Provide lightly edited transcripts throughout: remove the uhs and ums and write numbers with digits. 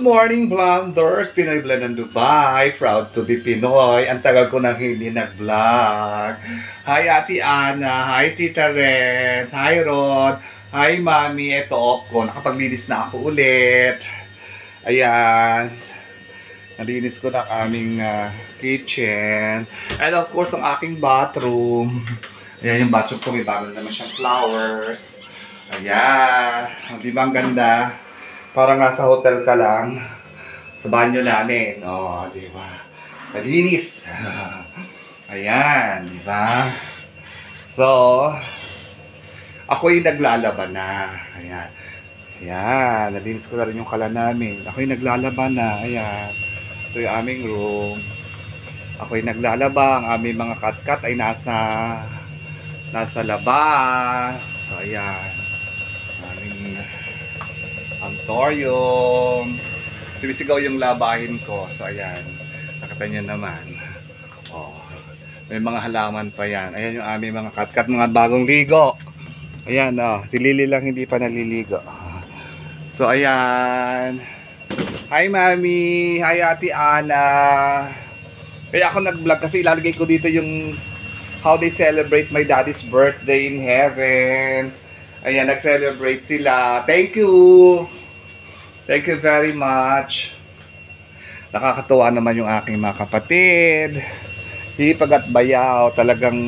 morning, Blonders! Pinoy Blend ng Dubai. Proud to be Pinoy. Ang tagal ko nang hindi nag-vlog. Hi, Ate Ana. Hi, Tita Renz. Hi, Rod. Hi, Mami. Ito, off ko. Nakapaglinis na ako ulit. Ayan. Nalinis ko na ang aming kitchen. And of course, ang aking bathroom. Ayan yung bathroom ko. May bago naman siyang flowers. Ayan. Di ba ang ganda? Parang nasa hotel ka lang sa banyo namin. Oh, di ba? Malinis. Ayan, di ba? So, ako yung naglalaban na. Ayan. Ayan, nalinis ko na rin yung kala namin. Ako yung naglalaban na. Ayan. Ito yung aming room. Ako yung naglalaba. Ang aming mga kat-kat ay nasa labas. So, ayan. Aming Antorium. Tumisigaw yung labahin ko. So, ayan. Nakita nyo naman. Oh, may mga halaman pa yan. Ayan yung aming mga kat-kat, mga bagong ligo. Ayan, oh. Si Lily lang hindi pa naliligo. So, ayan. Hi, Mami. Hi, Ate Ana. Kaya ako nag-vlog kasi ilalagay ko dito yung how they celebrate my daddy's birthday in heaven. Ayan, nag-celebrate sila. Thank you! Thank you very much. Nakakatuwa naman yung aking mga kapatid. Hipag at bayaw. Talagang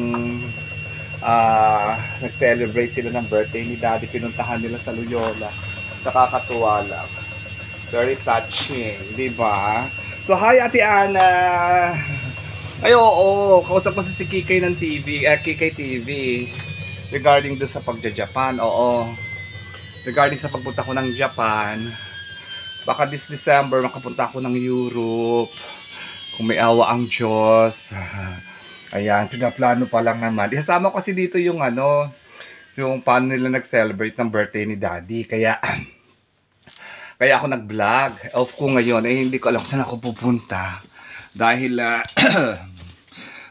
nag-celebrate sila ng birthday ni Daddy. Pinuntahan nila sa Loyola. Nakakatuwa lang. Very touching, di ba? So, hi Ate Ana! Ay, oo. Kausap ko si Kikay ng TV. Kikay TV. Regarding doon sa pagja-Japan, oo. Regarding sa pagpunta ko ng Japan, baka this December makapunta ako ng Europe. Kung may awa ang Diyos. Ayan, pinaplano pa lang naman. Isasama ko kasi dito yung yung paano nila nag-celebrate ng birthday ni Daddy. Kaya ako nag-vlog. Off ko ngayon, hindi ko alam kung saan ako pupunta. Dahil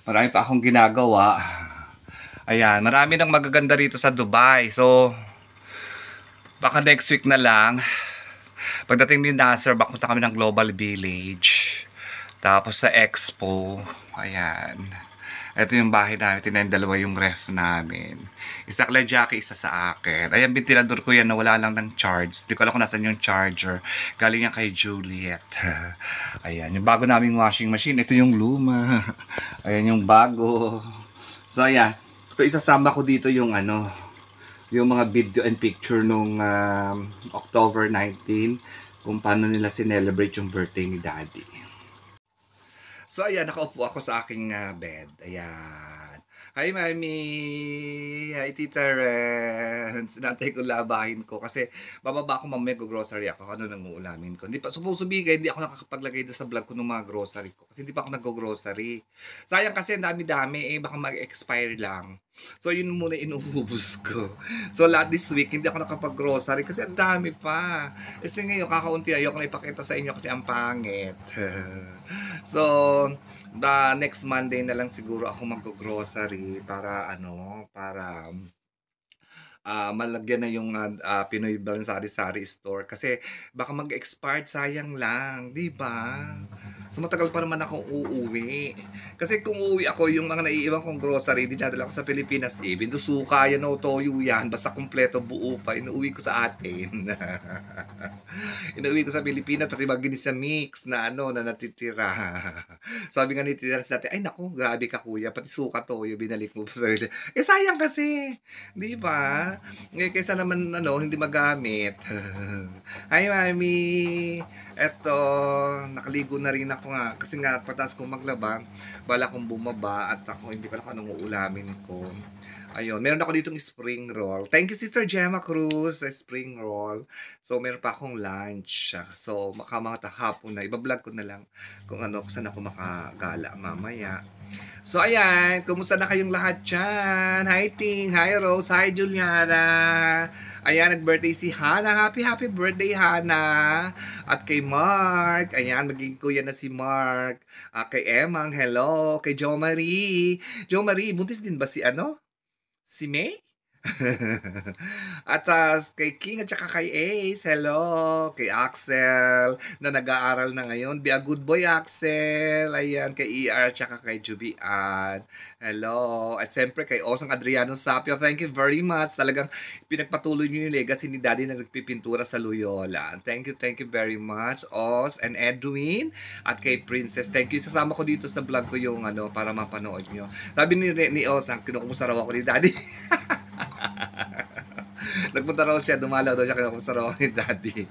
marami pa akong ginagawa. Ayan, marami nang magaganda rito sa Dubai. So, baka next week na lang. Pagdating ni Nasser, bakunta kami ng Global Village. Tapos sa Expo. Ayan. Ito yung bahay namin. Tinayin dalawa yung ref namin. Isa kay Jackie, isa sa akin. Ayan, ventilador ko yan na wala lang ng charge. Hindi ko alam kung nasan yung charger. Galing yan kay Juliet. Ayan, yung bago naming washing machine. Ito yung luma. Ayan yung bago. So, ayan. So, isasama ko dito yung yung mga video and picture nung October 19 kung paano nila sinelebrate yung birthday ni Daddy. So, ayan, nakaupo ako sa aking bed. Ayan. Hi, Mami! Hi, Tita Renz! Natay ko labahin ko kasi bababa ako mamaya grocery ako. Ano nang uulamin ko? Hindi pa, hindi ako nakakapaglagay doon sa vlog ko ng mga grocery ko. Kasi hindi pa ako nag-grocery. Sayang kasi dami-dami baka mag-expire lang. So, yun muna inuubos ko. So, this week, hindi ako nakapag-grocery kasi ang dami pa. Kasi ngayon, kakaunti ayoko na ipakita sa inyo kasi ang pangit. So, next Monday na lang siguro ako mag-grocery para malagyan na yung Pinoy Blend Sari-Sari Store kasi baka mag-expired, sayang lang, di ba? So matagal pa naman akong uuwi. Kasi kung uuwi ako, yung mga naiiwan kong grocery, dinadala ko sa Pilipinas even do suka yan o toyo yan, basta kumpleto buo pa, inuwi ko sa atin. Inuwi ko sa Pilipinas, pati maginis sa mix na na natitira. Sabi nga ni Tita natin, ay naku, grabe ka kuya, pati suka toyo, binalik mo pa sa sayang kasi, di ba? Kaysa naman hindi magamit. Hi Mami. Eto, nakaligo na rin ako nga kasi nga pagtas ko maglaba, bala kong bumaba at ako hindi pa ako anong uulamin ko. Ayun, meron ako ditong spring roll. Thank you Sister Gemma Cruz sa spring roll. So meron pa akong lunch. So mga hapon na iba-vlog ko na lang kung saan ako makagala mamaya. So ayan, kumusta na kayong lahat dyan? Hi Ting, hi Rose, hi Juliana. Ayan, nag-birthday si Hana. Happy birthday Hana. At kay Mark, ayan, maging kuya na si Mark. Kay Emang, hello. Kay Jo Marie. Jo Marie, buntis din ba si Si May? At kay King at saka kay Ace, hello. Kay Axel na nag-aaral na ngayon. Be a good boy, Axel. Ayan, kay ER at saka kay Jubian. Hello. At siyempre kay Osang Adriano Sapio. Thank you very much. Talagang pinagpatuloy niyo yung legacy ni Daddy na nagpipintura sa Loyola. Thank you very much, Os and Edwin. At kay Princess, thank you. Isasama ko dito sa vlog ko yung para mapanood nyo. Sabi ni Osang, kinukumusta raw ako ni Daddy. Nagpunta raw siya, dumalaw daw siya, kinukumusta raw ako ni Daddy.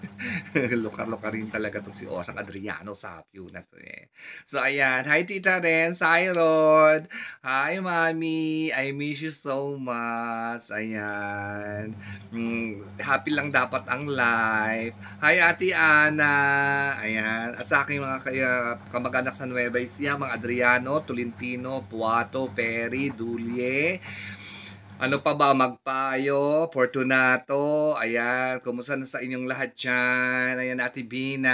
Lukar-lukar rin talaga itong si Osang Adriano Sapio na to eh. So ayan, hi Tita Ren, hi Rod. Hi Mami, I miss you so much. Ayan. Happy lang dapat ang life. Hi Ate Ana. Ayan. At sa aking mga kamag-anak sa Nueva Ecija, mga Adriano, Tolentino, Puato, Perry, Dulye. Ano pa ba? Magpayo, Fortunato, ayan, kumusta na sa inyong lahat dyan? Ayan, Ate Bina,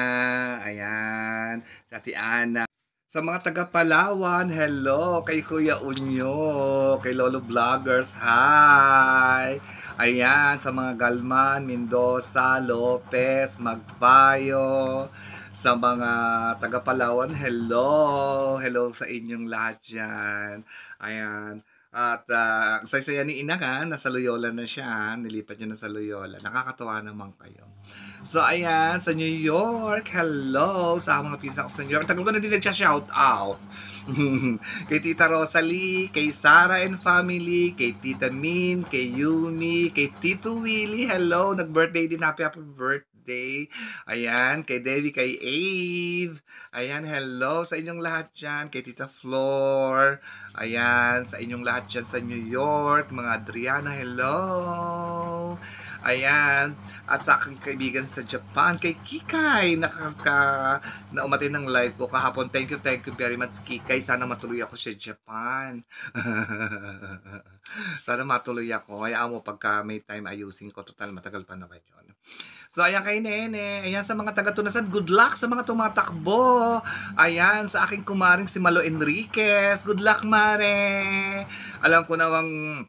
ayan, sa Ate Ana. Sa mga taga Palawan, hello, kay Kuya Unyo, kay Lolo Vloggers, hi! Ayan, sa mga Galman, Mendoza, Lopez, Magpayo, sa mga taga Palawan, hello, hello sa inyong lahat dyan. Ayan. At saya-saya ni Ina nga, nasa Loyola na siya, nilipat niya na sa Loyola. Nakakatawa naman kayo. So ayan, sa New York, hello sa mga pisa ko sa New York. Tagal ko na din nagsha-shout out. Kay Tita Rosalie, kay Sarah and family, kay Tita Min, kay Yumi, kay Tito Willie, hello, nag-birthday din, happy birthday. Ayan, kay Debbie, kay Ave. Ayan, hello sa inyong lahat dyan. Kay Tita Flor. Ayan, sa inyong lahat dyan sa New York. Mga Adriana, hello. Ayan. At sa aking kaibigan sa Japan, kay Kikay, na umatay ng live ko kahapon. Thank you very much, Kikay. Sana matuloy ako sa Japan. Sana matuloy ako. Hayaan mo pagka may time ayusin ko. Total, matagal pa naman yun. So, ayan kay Nene. Ayan sa mga taga-Tunasan. Good luck sa mga tumatakbo. Ayan, sa aking kumaring si Malo Enriquez. Good luck, Mare. Alam ko nawang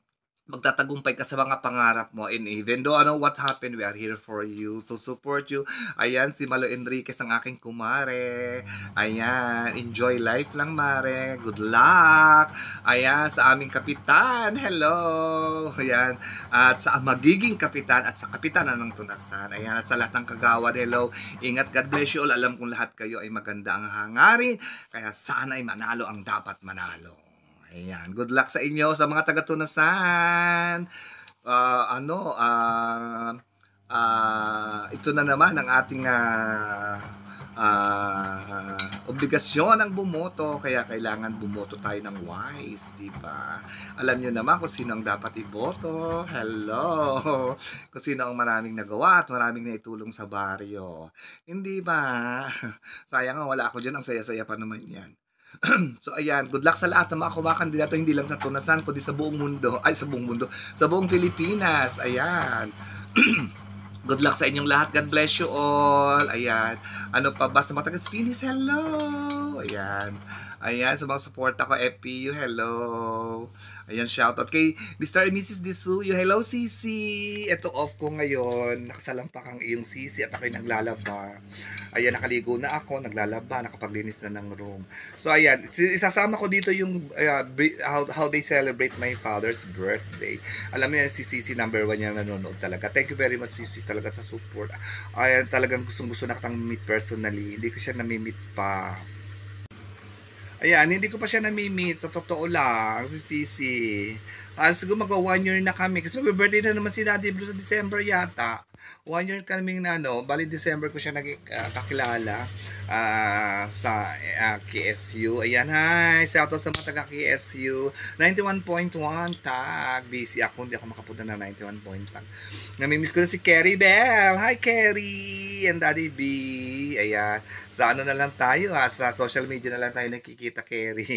magtatagumpay ka sa mga pangarap mo, and even though what happened, we are here for you, to support you. Ayan, si Malo Enriquez ang aking kumare. Ayan, enjoy life lang, Mare. Good luck. Ayan, sa aming kapitan, hello. Ayan, at sa magiging kapitan at sa kapitanan ng Tunasan. Ayan, at sa lahat ng kagawad, hello. Ingat, God bless you all. Alam kong lahat kayo ay maganda ang hangarin, kaya sana ay manalo ang dapat manalo. Ayan, good luck sa inyo sa mga taga-Tunasan. Ito na naman ang ating obligasyon ang bumoto, kaya kailangan bumoto tayo ng wise, di ba? Alam niyo naman kung sino ang dapat iboto. Hello! Kung sino ang maraming nagawa at maraming naitulong sa baryo. Hindi ba? Sayang nga, wala ako dyan. Ang saya-saya pa naman yan. So ayan, good luck sa lahat ng mga kumakandidato, hindi lang sa Tunasan kundi sa buong mundo, sa buong Pilipinas. Ayan. Good luck sa inyong lahat. God bless you all. Ayan. Ano pa ba sa mga taga-Spinis? Hello. Ayan. Ayan, sa mga support ako, FPU, hello. Ayan, shoutout kay Mr. and Mrs. Disuyo. Hello, Sisi. Ito off ko ngayon. Nakasalampak ang iyong Sisi at ako'y naglalaba. Ayan, nakaligo na ako, naglalaba, nakapaglinis na ng room. So, ayan, isasama ko dito yung how they celebrate my father's birthday. Alam niyo, si Sisi number 1 yung nanonood talaga. Thank you very much, Sisi, talaga sa support. Ayan, talagang gustong-gusto na kitang meet personally. Hindi ko siya nami-meet pa. Ayan, hindi ko pa siya nami-meet. Sa totoo lang, si Sisi. Siguro mag-1 year na kami. Kasi mag-birthday na naman si Daddy Blue sa December yata. 1 year kaming na, bali December ko siya kakilala sa KSU. Ayan, hi! Shoutout sa mga taga KSU. 91.1 tag. Busy ako, hindi ako makapunta na 91.1 tag. Namimiss ko na si Kerry Bell. Hi, Kerry! And Daddy B. Ayan. Sa ano na lang tayo, sa social media na lang tayo nakikita, Kerry.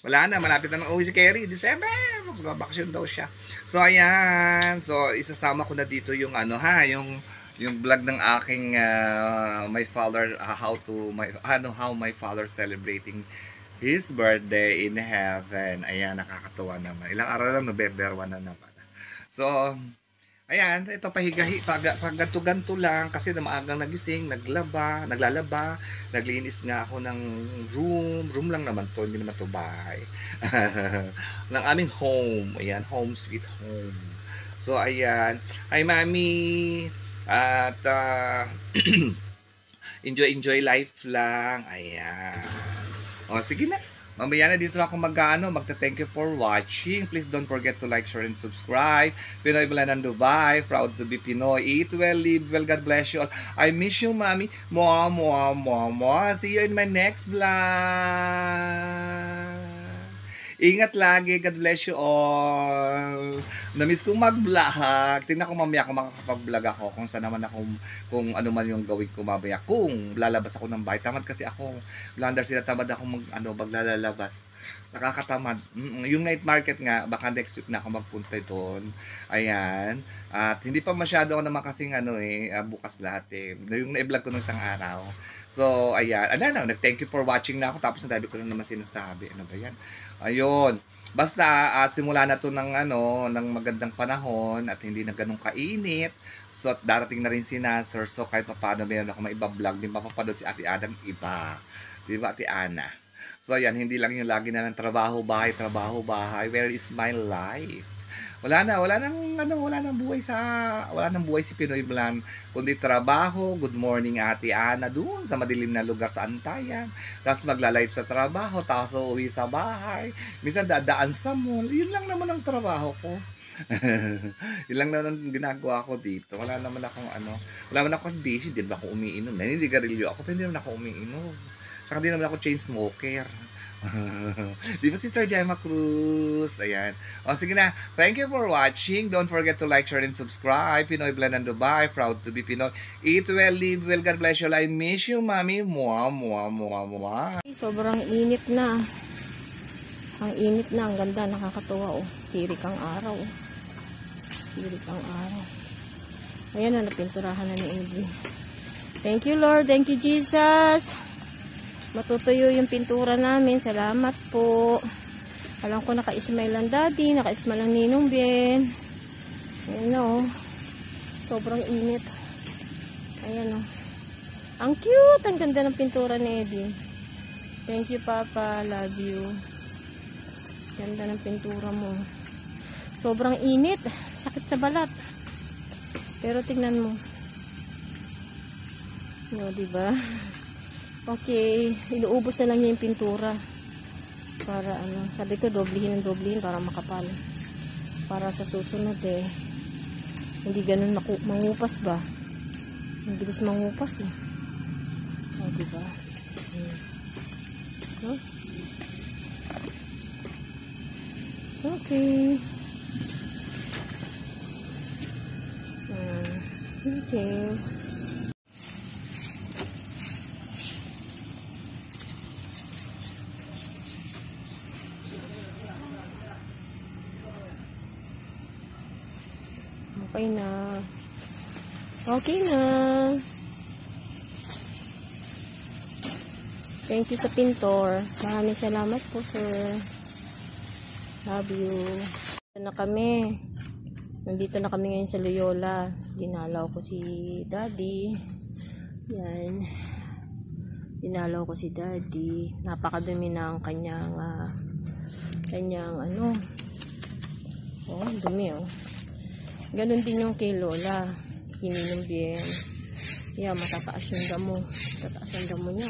Wala na, malapit na uwi si Kerry. December! Magbabakasyon daw siya. So, ayan. So, isasama ko na dito yung yung vlog ng aking my father, how my father celebrating his birthday in heaven. Ayan, nakakatuwa naman. Ilang araw lang, November 1 na naman. So, ayan, ito pahigahi, pag ganto-ganto lang kasi na maagang nagising, naglalaba, naglinis nga ako ng room lang naman to, hindi naman to bahay. ng aming home, ayan, home sweet home. So, ayan, hi mami, at enjoy life lang, ayan. O, sige na. Mamaya na dito na ako magta-thank you for watching. Please don't forget to like, share, and subscribe. Pinoy Blanan Dubai. Proud to be Pinoy. Eat well, live well. God bless you all. I miss you, mommy. Mwah, mwah, mwah, mwah. See you in my next vlog. Ingat lagi. God bless you all. Namiss kong mag-vlog. Tingnan ko mamaya kung makakapag-vlog ako. Kung saan naman ako, kung ano man yung gawin ko mamaya. Kung lalabas ako ng bahay. Tamad kasi ako. Blunder sila, tamad ako maglalabas. Nakakatamad. Yung night market nga, baka next week na ako magpunta doon. Ayan. At hindi pa masyado ako naman kasing bukas lahat eh. Yung na-vlog ko nung isang araw. So, ayan. Nag-thank you for watching na ako. Tapos ang dami ko lang naman sinasabi. Ano ba yan? Ayun. Basta simula na to ng magandang panahon at hindi na ganun kainit. So at darating na rin si Nasser. So kahit paano meron ako maiba-vlog din mapapanood si Ate Adam iba. 'Di ba Ate Ana? So ayan, hindi lang yung lagi na lang trabaho bahay. Where is my life? Wala nang buhay si Pinoy Blan, kundi trabaho. Good morning Ate Ana doon sa madilim na lugar sa Antayan. Tapos magla-live sa trabaho, tapos uuwi sa bahay. Minsan dadaan sa mall. Yun lang naman ang trabaho ko. Yun lang naman ang ginagawa ko dito. Wala naman akong busy. Di ba ako umiinom? Hindi garilyo ako, pero hindi naman ako umiinom. Saka di naman ako chain smoker. Di ba si Sir Gemma Cruz? Ayan. O sige na. Thank you for watching. Don't forget to like, share, and subscribe. Pinoy Blanan Dubai. Proud to be Pinoy. Eat well, live well. God bless you. I miss you, mommy. Mwah, mwah, mwah, mwah. Sobrang init na. Ang init na. Ang ganda. Nakakatuwa. Tirik ang araw. Tirik ang araw. Ayan na. Napinturahan na ni Edwin. Thank you, Lord. Thank you, Jesus. Matutuyo yung pintura namin. Salamat po. Alam ko naka-ismail ang daddy. Naka-ismail ang ninong bien. Ayan o. Sobrang init. Ayan o. Ang cute. Ang ganda ng pintura ni Eddie. Thank you, Papa. Love you. Ganda ng pintura mo. Sobrang init. Sakit sa balat. Pero tingnan mo. O, diba? Okay, inuubos na lang niya yung pintura para sabi ko doblehin para makapal, para sa susunod hindi ganun mangupas ba, ang bilis mangupas diba? Okay. Okay. Okay na. Okay na. Thank you sa pintor. Maraming salamat po, sir. Love you. Nandito na kami ngayon sa Loyola. Dinalaw ko si Daddy. Yan. Dinalaw ko si Daddy. Napakadumi na ang kanyang dumi Ganon din yung kay Lola. Hininom bien. Yeah, matataas yung damo. Tataas ang damo niya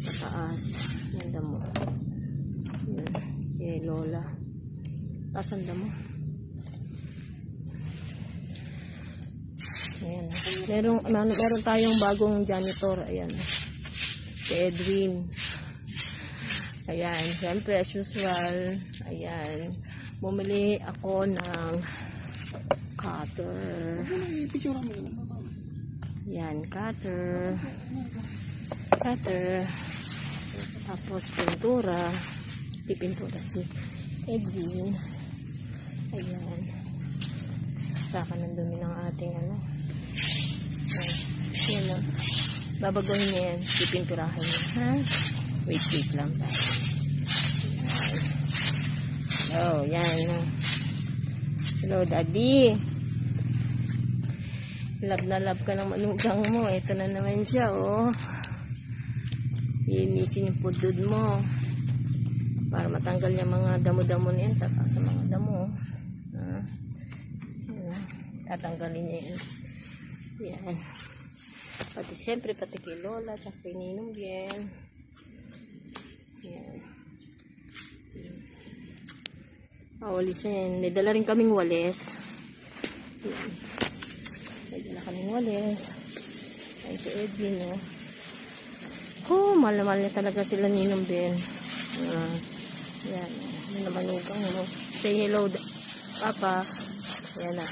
Mataas yung damo. Kay Lola. Taas ang damo. Ayan. Meron tayong bagong janitor. Ayan. Si Edwin. Ayan. Siyempre, as usual. Ayan. Bumili ako ng cutter. Yan, cutter. Tapos pintura. Pipintura si Edwin. Ayan. Saka nandun ng ating Yan lang. Babagohin niya yan. Pipinturahin niya. Ha? Wait lang tayo. Oh, yan. Hello, Daddy. Love na love ka ng manugang mo. Ito na naman siya, oh. Linisin yung pudod mo. Para matanggal yung mga damo-damo niyan. Tataas sa mga damo. Tatanggalin niya yan. Yan. Pati siyempre, pati kay Lola, tsaka kay Ninong Bien. Yan. Walis na yan. May dala rin kaming walis. Yan. May dala kaming walis. Ay, si Edwin, oh. Oh, mahal na talaga sila Ninong Ben. Yan. Yan naman ugang, no? Say hello, Papa. Yan na.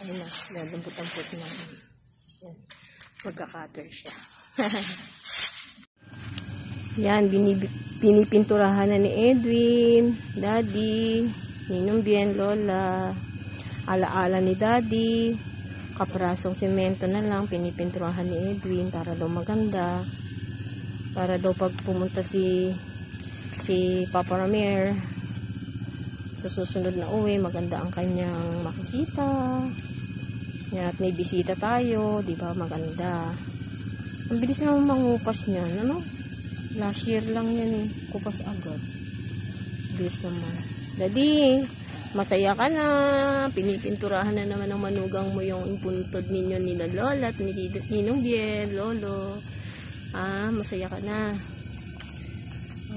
Ayun na. Yan, dampot-dampot na. Yan. Magka-cutter siya. Yan, pinipinturahan na ni Edwin, Daddy, Ninong Bien, Lola. Alaala ni Daddy. Kaprasong semento na lang, pinipinturahan ni Edwin para daw maganda. Para daw pag pumunta si Papa Ramir sa susunod na uwi, maganda ang kanyang makikita. Yan, at may bisita tayo, di ba? Maganda. Ang bilis naman mangupas niyan, ano? Last year lang yan eh. Kupas agad. Bilis naman. Daddy, masaya ka na. Pinipinturahan na naman ng manugang mo yung impuntod ninyo nila Lola at Ninong Bien, Lolo. Masaya ka na.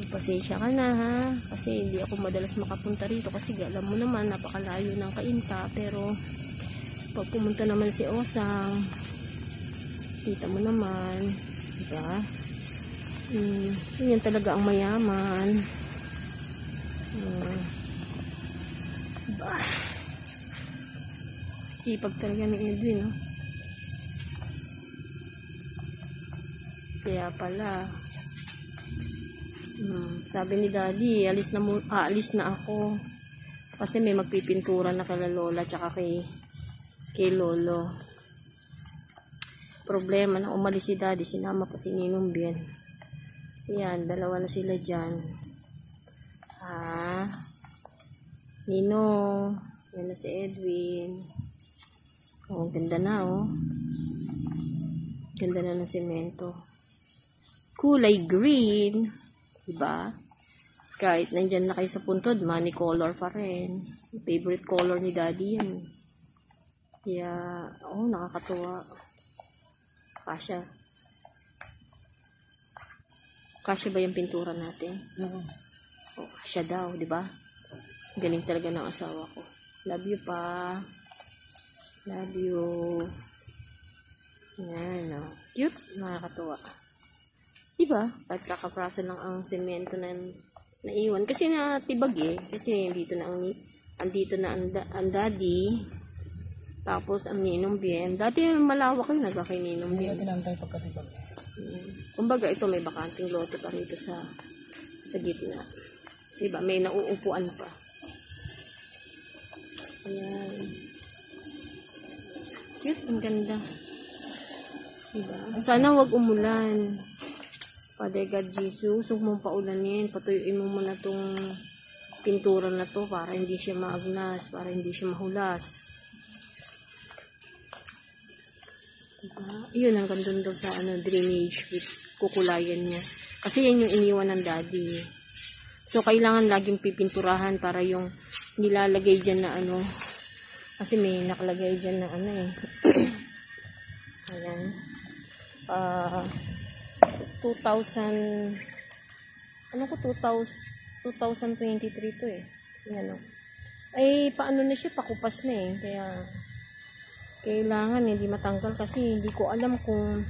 Pasensya ka na, ha. Kasi hindi ako madalas makapunta rito. Kasi alam mo naman, napakalayo ng Kainta. Pero pag pumunta naman si Osang, kita mo naman. Diba? Yun talaga ang mayaman. Diba? Sipag talaga ni Edwin, no? Kaya pala, sabi ni Daddy, alis na ako. Kasi may magpipintura na kala Lola tsaka kay Lolo. Problema na umalis si Daddy, sinama pa si Ninong Bien. Yan, dalawa na sila dyan. Ninong. Yan na si Edwin. Oh, ganda na, oh. Ganda na ng semento. Kulay green. Diba? Kahit nandyan na kayo sa puntod, money color pa rin. Favorite color ni Daddy yan. Kaya, oh, nakakatuwa. Kasya. Kasya ba yung pintura natin? Oh, kasya daw, di ba? Galing talaga ng asawa ko. Love you pa. Love you. Yan, oh. Cute. Nakakatuwa. Diba? Kahit kakapraso lang ang semento na naiwan. Kasi natibag eh. Kasi andito na ang Daddy. Tapos ang Ninong Bien. Dati malawak yung nagkakay Ninong Bien. Hindi natin tayo pagkatibag. Kumbaga ito may bakanting lote pa rito sa gitna. Diba? May nauupuan pa. Ayan. Cute. Ang ganda. Diba? Sana wag umulan. Father God Jesus, huwag mong paulanin. Patuyuin mo muna tong pintura na to para hindi siya maagnas, para hindi siya mahulas. Diba? Iyon ang gandun daw sa drainage with kukulayan niya. Kasi yan yung iniwan ng Daddy. So, kailangan laging pipinturahan para yung nilalagay dyan na kasi may nakalagay dyan na ayan. 2023 to eh. Yan o. Ay, paano na siya? Pakupas na eh. Kaya, kailangan hindi matanggal kasi hindi ko alam kung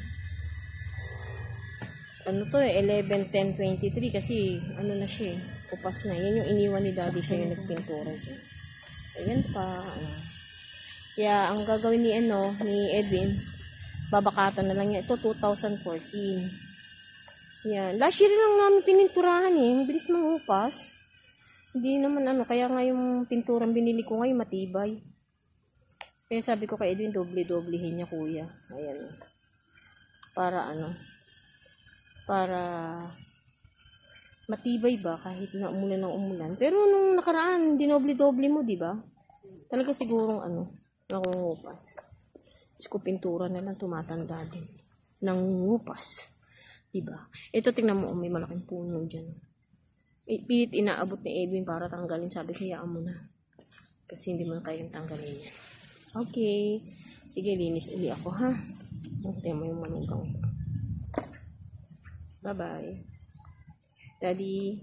ano to eh, 11-10-23 kasi ano na siya eh. Kupas na. Yan yung iniwan ni Daddy siya yung nagpintura dyan. Ayan pa. Kaya, ang gagawin ni Edwin, babakatan na lang niya. Ito, 2014. Yan. Last year lang namin pininturahan eh. Ang bilis mangupas. Hindi naman kaya nga yung pinturang binili ko ngayon matibay. Kaya sabi ko kay Edwin, doble-doblehin niya kuya. Ayan. Para para matibay ba kahit na umulan ng umulan. Pero nung nakaraan, dinoble-doble mo, di ba? Talaga sigurong nangungupas. Diyos ko, pintura na lang, tumatanda din. Nangungupas. Diba? Ito, tingnan mo, may malaking puno dyan. Pilit inaabot ni Edwin para tanggalin. Sabi, hayaan mo na. Kasi hindi mo kayang tanggalin yan. Okay. Sige, linis uli ako, ha? Tingnan mo yung manugang. Bye-bye. Daddy.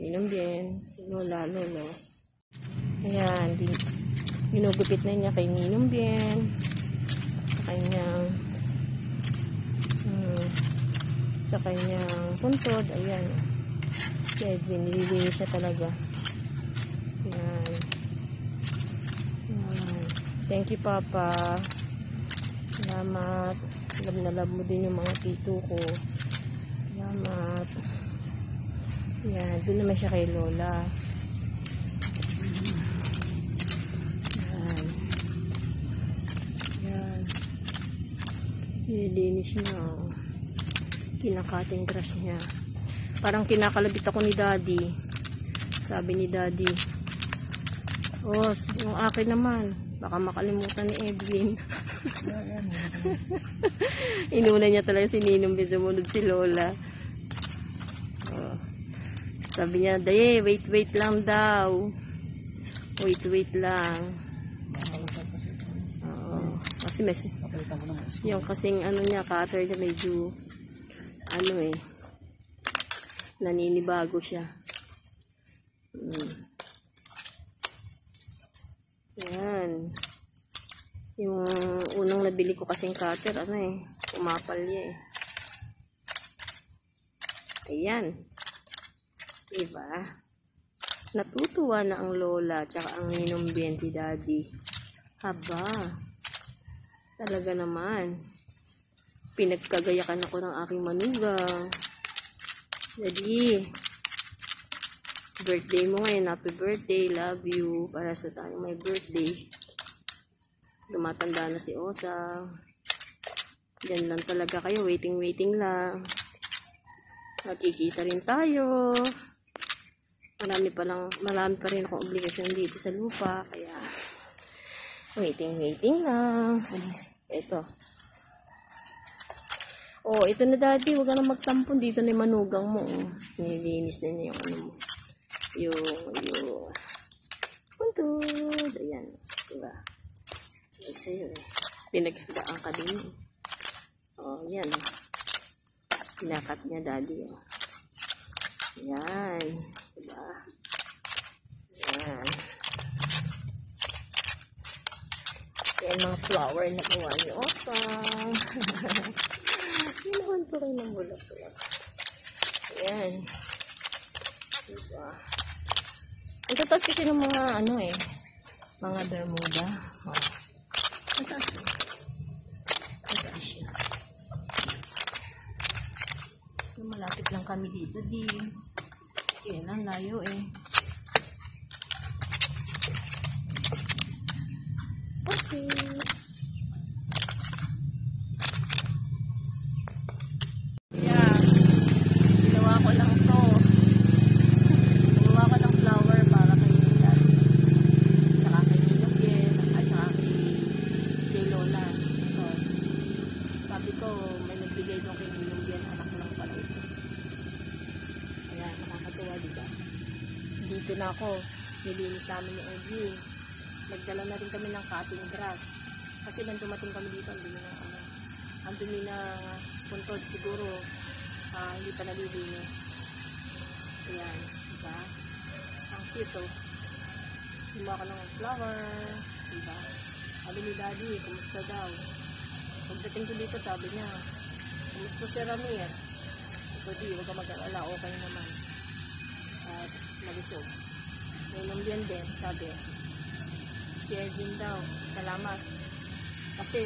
Inom din. Lola, lolo. Ayan. Ginugupit na niya kay Ninong Bien. Sa kanyang puntod. Ayan. Si Edwin, nililinis siya talaga. Ayan. Ayan. Thank you, Papa. Salamat. Love na love mo din yung mga tito ko. Salamat. Ayan. Doon naman siya kay Lola. Ayan. Ayan. Nililinis niya. Kinakating grass niya. Parang kinakalabit ako ni Daddy. Sabi ni Daddy, oh, yung akin naman, baka makalimutan ni Edwin. Inuna niya talaga si Ninong Bien, sumunod si Lola. Oh. Sabi niya, Daye, wait lang daw. Wait lang. Oo. Kasi yung kasing niya, cutter niya medyo naninibago siya. Yan. Yung unang nabili ko kasing cutter, umapal niya eh. Ayan. Diba? Natutuwa na ang lola, tsaka ang Ninong Bien, si Daddy. Haba. Talaga naman. Pinagkagayakan ako ng aking manugang. Daddy, birthday mo ngayon. Happy birthday. Love you. Para sa tayo may birthday. Tumatanda na si Osa. Diyan lang talaga kayo. Waiting lang. Nakikita rin tayo. Marami pa rin akong obligasyon dito sa lupa. Kaya, waiting lang. Ito. Oh, ito na Daddy. Huwag ka na magtampon. Dito na yung manugang mo. Oh. Nililinis na niya yung yung puntod. Ayan. Diba? Ayan sa'yo eh. Pinagdaan ka din. Oh, yan. Pinakat niya Daddy. Oh. Ayan. Diba? Ayan. Ayan mga flower na gawa ni Osa. Ginawan ko rin ng bulak-bulak. Ayan. Diba? Ang tatas kasi ng mga mga Bermuda. Oh. Ang taas siya. Malapit lang kami dito din. Yan ang layo eh. Okay. Yeah. Ginawa ko lang to. Ginawa ko ng flower para kay Daddy. Saka kay Ninong Bien. At saka kay Lola. So, sabi ko, may nagbigay doon kay Ninong Bien. Anak ko lang pala ito. Ayan, nakakatuwa diba? Dito na ako. Nilinis namin yung Edwin. Nagdala na rin kami ng cutting grass. Kasi nang dumating kami dito, ang dumi na puntod siguro, hindi pa nalilinis. Ayan, diba? Ang cute oh. Lima ko ng flower, diba? Sabi ni Daddy, kumusta daw? Pagdating ko dito, sabi niya, kumusta si Ramir? Ito di, huwag ka mag-alala, okay naman. At nalisog. Ninong Bien din, sabi. Si Edwin daw, salamat. Kasi,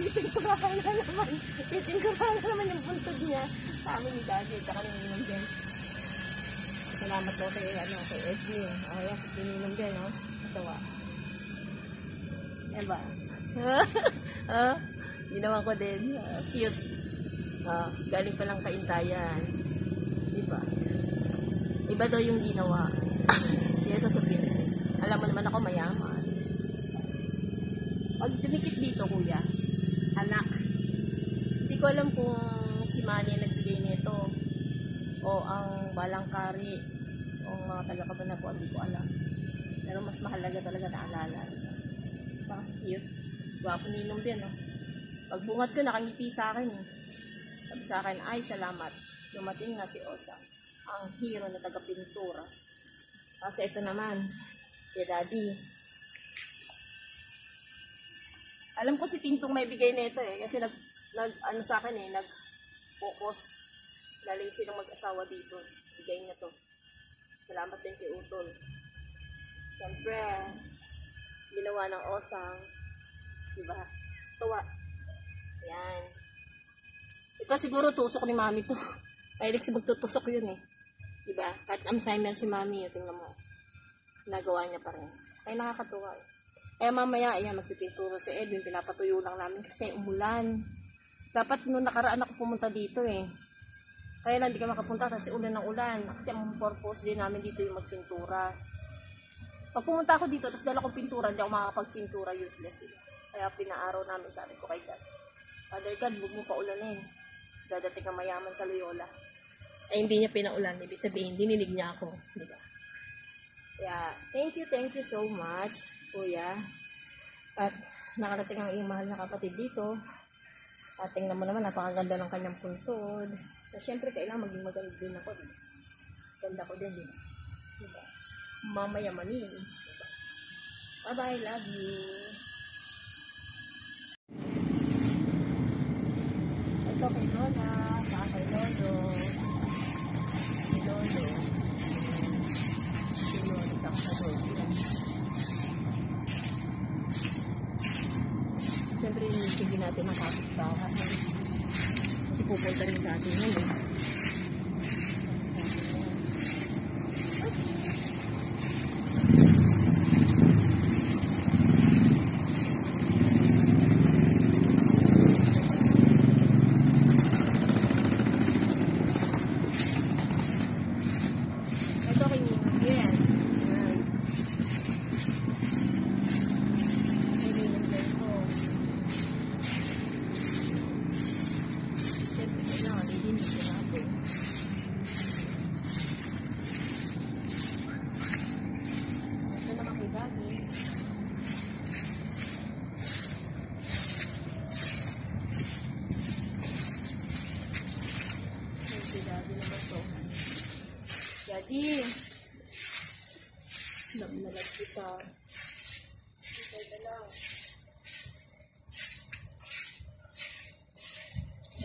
pipinturahan na naman yung puntod niya sa amin ni Daddy, tsaka ni Ninong Bien. Salamat daw kay Edwin. Ayan, si Ninong Bien, no? Katawa. Diba? Ginawa ko din. Cute. Galing pa lang kaintayan. Diba? Iba daw yung ginawa. Kaya sasabihin. Alam mo naman ako mayaman. Pag dumikit dito, kuya, anak, hindi ko alam kung si Manny nagbigay nito o ang balangkari o mga taga-Cabanatuan, hindi ko alam. Pero mas mahalaga talaga na alala. Parang cute. Gwapo ninong din, no? Pagbungat ko, nakangiti sa akin, eh. Sabi sa akin, ay, salamat. Dumating na si Osang, ang hero na taga-pintura. Kasi ito naman, si Daddy. Alam ko si Pintong may bigay nito eh. Kasi ano sa akin eh, nag-focus. Galing silang mag-asawa dito. Bigay niya to. Salamat din kay Utol. Siyempre, ginawa ng Osang. Diba? Tuwa. Yan. Ito siguro tusok ni Mami to. Mahilig sa magtutusok yun eh. Diba? Kahit Alzheimer si Mami, tingnan mo. Nagawa niya pa rin. Ay nakakatuwa eh. Eh mamaya, ayan, magpipinturo si Edwin. Pinapatuyo lang namin kasi umulan. Dapat nung nakaraan ako pumunta dito eh. Kaya lang, hindi ka makapunta kasi ulan ng ulan. Kasi ang purpose din namin dito yung magpintura. Pag pumunta ako dito, tapos dala kong pintura, hindi ako makakapagpintura, useless. Diba? Kaya pinaaraw namin, sabi ko kay God. Father God, huwag mo pa ulanin. Dadating ang mayaman sa Loyola. Ay hindi niya pinaulan. Ibig sabihin, dininig niya ako. Diba? Kaya, thank you so much. Kuya, at nakarating ang iyong mahal na kapatid dito. At tingnan mo naman, napakaganda ng kanyang puntod. So, syempre, kailangan maging maganda din ako. Diba? Ganda ko din, diba? Diba? Mamayamanin. Diba? Bye-bye, love you. Ito kay Lola, saka kay Lolo. Si Lolo. Si Lolo, saka sa Lolo. Siyempre, hindi natin makapagbahan. Kasi pupunta rin sa atin yun eh. Ito kay Nino. Yes. Jadi, nagnalag kita. Okay na lang.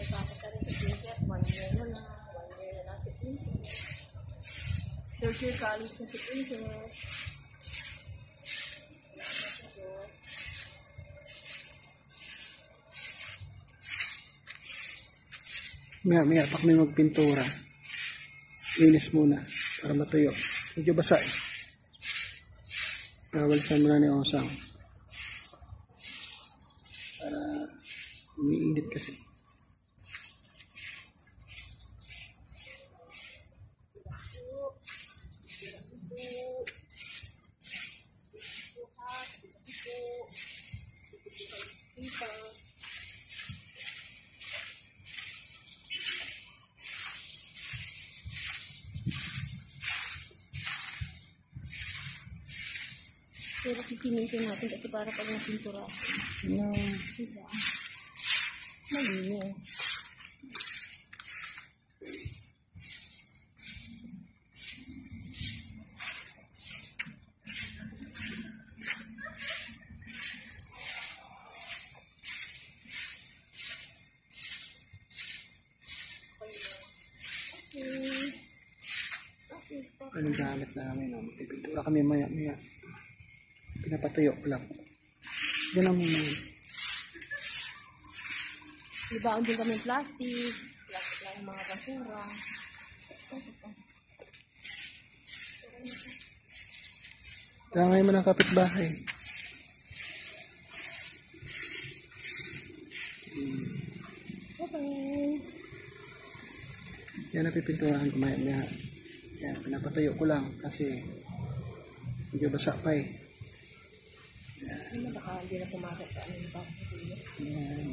Nagpapit ka rin sa princess. 1 year na lang. 1 year na lang si princess. 3rd year college na si princess. Maya, pak may magpintura. Linis muna para matuyo. Medyo basa eh. Nawalisan muna ni Osang. Para umiinit kasi. Pero pipinitin natin kasi para pag napintura. No. Diba? Malinis. Anong gamit namin? No? Magpipintura kami maya. Pinapatuyo ko lang. Yan ang muna. Ibaon din kami plastic. Plastic lang yung mga basura. Tangay mo ng kapitbahay. Okay. Yan napipinturahan ko maya. Yan, pinapatuyo ko lang kasi Medyo basa pa eh. Ano baka hindi na pumasok sa ano pa. Ayan.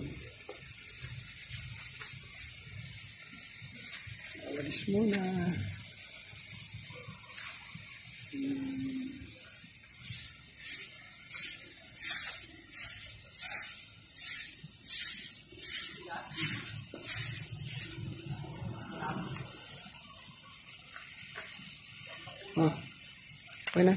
Walis muna. Oh, okay na.